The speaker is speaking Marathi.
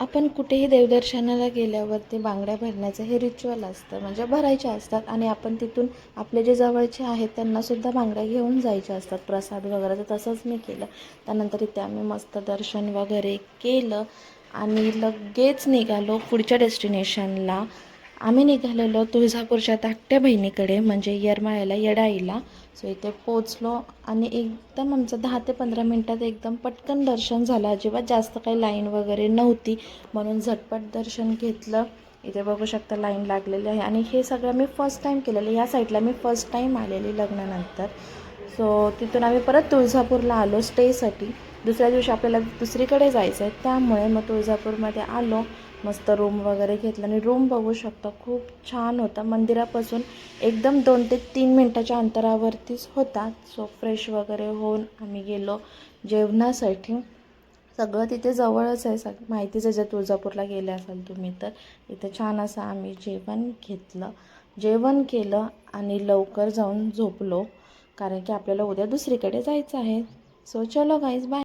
आपण कुठेही देवदर्शनाला गेल्यावरती बांगड्या भरण्याचं हे रिच्युअल असतं, म्हणजे भरायच्या असतात आणि आपण तिथून आपले जे जवळचे आहेत त्यांनासुद्धा बांगड्या घेऊन जायच्या असतात प्रसाद वगैरे. तर तसंच मी केलं. त्यानंतर इथे आम्ही मस्त दर्शन वगैरे केलं आणि लगेच निघालो पुढच्या डेस्टिनेशनला. आम्ही निघालेलो तुळजापूरच्या धाकट्या बहिणीकडे, म्हणजे येरमाळ्याला येडाईला. सो इथे पोचलो आणि एकदम आमचं 10 ते 15 मिनटात एकदम पटकन दर्शन झालं. अजिबात जास्त काही लाईन वगैरे नव्हती, म्हणून झटपट दर्शन घेतलं. इथे बघू शकता लाईन लागलेली आहे आणि हे सगळं मी फर्स्ट टाईम केलेलं. या साईडला मी फर्स्ट टाईम आलेली लग्नानंतर. सो तिथून आम्ही परत तुळजापूरला आलो स्टेसाठी. दुसऱ्या दिवशी आपल्याला दुसरीकडे जायचं आहे, त्यामुळे मग तुळजापूरमध्ये आलो. मस्त रूम वगैरे घेतलं आणि रूम बघू शकता खूप छान होता. मंदिरापासून एकदम 2 ते 3 मिनटाच्या अंतरावरतीच होता. सो फ्रेश वगैरे होऊन आम्ही गेलो जेवणासाठी. सगळं तिथे जवळच आहे, माहितीच आहे जर तुळजापूरला गेले असाल तुम्ही तर. इथे छान असं आम्ही जेवण केलं आणि लवकर जाऊन झोपलो, कारण की आपल्याला उद्या दुसरीकडे जायचं आहे. सो चलो गाईज, बाय.